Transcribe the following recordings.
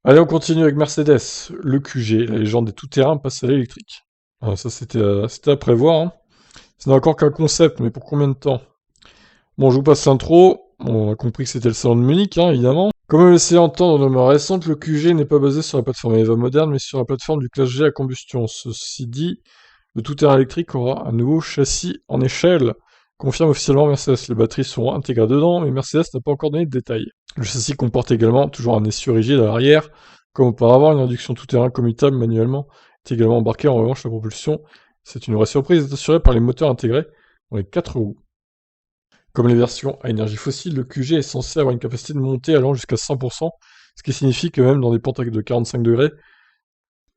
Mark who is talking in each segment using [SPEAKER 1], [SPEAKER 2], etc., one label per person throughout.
[SPEAKER 1] Allez, on continue avec Mercedes. Le QG, la légende des tout-terrains, passe à l'électrique. Ah, ça, c'était à prévoir, hein. Ce n'est encore qu'un concept, mais pour combien de temps? Bon, je vous passe l'intro. Bon, on a compris que c'était le salon de Munich, hein, évidemment. Comme on l'a laissé entendre dans nos récentes, le QG n'est pas basé sur la plateforme EVA moderne, mais sur la plateforme du Classe G à combustion. Ceci dit, le tout-terrain électrique aura un nouveau châssis en échelle, confirme officiellement Mercedes. Les batteries seront intégrées dedans, mais Mercedes n'a pas encore donné de détails. Le châssis comporte également toujours un essieu rigide à l'arrière. Comme auparavant, une induction tout-terrain commutable manuellement est également embarquée. En revanche, la propulsion, c'est une vraie surprise, est assurée par les moteurs intégrés dans les 4 roues. Comme les versions à énergie fossile, le QG est censé avoir une capacité de montée allant jusqu'à 100%, ce qui signifie que même dans des pentes de 45 degrés,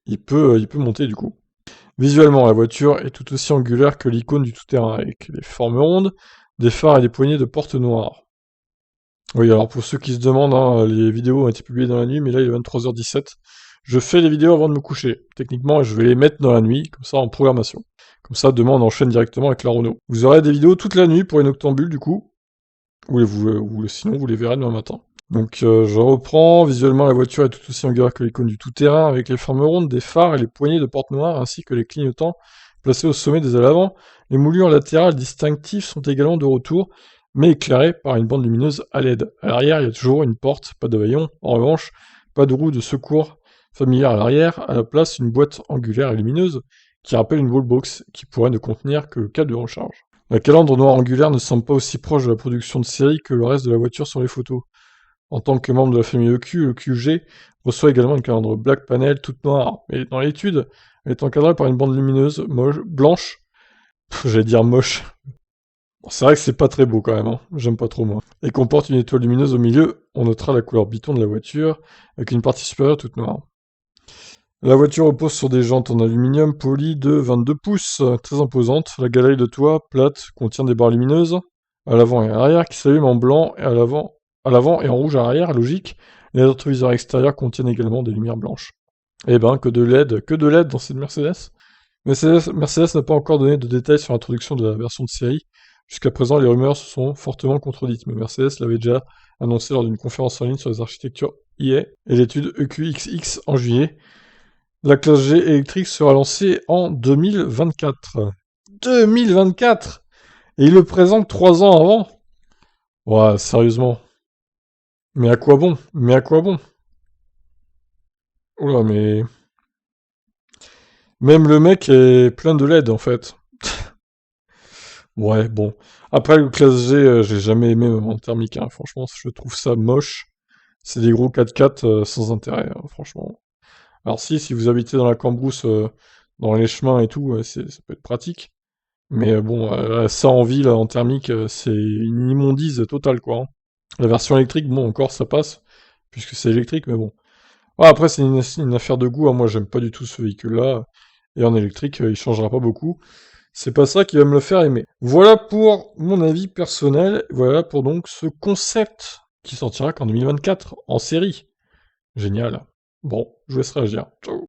[SPEAKER 1] il peut monter du coup. Visuellement, la voiture est tout aussi angulaire que l'icône du tout-terrain, avec des formes rondes, des phares et des poignées de porte noires. Oui, alors pour ceux qui se demandent, hein, les vidéos ont été publiées dans la nuit, mais là il est 23h17. Je fais les vidéos avant de me coucher. Techniquement, je vais les mettre dans la nuit, comme ça en programmation. Comme ça, demain on enchaîne directement avec la Renault. Vous aurez des vidéos toute la nuit pour une octambule du coup, sinon vous les verrez demain matin. Donc je reprends, visuellement la voiture est tout aussi angulaire que l'icône du tout-terrain, avec les formes rondes des phares et les poignées de porte noires, ainsi que les clignotants placés au sommet des ailes avant. Les moulures latérales distinctives sont également de retour, mais éclairées par une bande lumineuse à LED. À l'arrière, il y a toujours une porte, pas de haillons. En revanche, pas de roue de secours familière à l'arrière, à la place une boîte angulaire et lumineuse, qui rappelle une wallbox, qui pourrait ne contenir que le câble de recharge. La calandre noire angulaire ne semble pas aussi proche de la production de série que le reste de la voiture sur les photos. En tant que membre de la famille EQ, le QG reçoit également une calandre Black Panel toute noire. Mais dans l'étude, elle est encadrée par une bande lumineuse blanche. J'allais dire moche. Bon, c'est vrai que c'est pas très beau quand même, hein. J'aime pas trop moi. Et comporte une étoile lumineuse au milieu. On notera la couleur biton de la voiture, avec une partie supérieure toute noire. La voiture repose sur des jantes en aluminium poli de 22 pouces, très imposantes. La galerie de toit, plate, contient des barres lumineuses, à l'avant et à l'arrière, qui s'allument en blanc et à l'avant et en rouge à l'arrière, logique. Les rétroviseurs extérieurs contiennent également des lumières blanches. Eh ben, que de LED dans cette Mercedes. Mercedes n'a pas encore donné de détails sur l'introduction de la version de série. Jusqu'à présent, les rumeurs se sont fortement contredites, mais Mercedes l'avait déjà annoncé lors d'une conférence en ligne sur les architectures IA et l'étude EQXX en juillet. La classe G électrique sera lancée en 2024. 2024. Et il le présente 3 ans avant. Ouais, sérieusement. Mais à quoi bon? Mais à quoi bon? Oula, mais... Même le mec est plein de LED, en fait. Ouais, bon. Après, le classe G, j'ai jamais aimé, même en thermique, hein. Franchement, je trouve ça moche. C'est des gros 4x4 sans intérêt, hein, franchement. Alors si vous habitez dans la Cambrousse, dans les chemins et tout, ça peut être pratique. Mais bon, ça en ville, en thermique, c'est une immondice totale, quoi, hein. La version électrique, bon, encore ça passe, puisque c'est électrique, mais bon. Ouais, après, c'est une affaire de goût, hein. Moi, j'aime pas du tout ce véhicule-là. Et en électrique, il changera pas beaucoup. C'est pas ça qui va me le faire aimer. Voilà pour mon avis personnel. Voilà pour donc ce concept qui sortira qu'en 2024, en série. Génial. Bon, je vous laisse réagir. Ciao.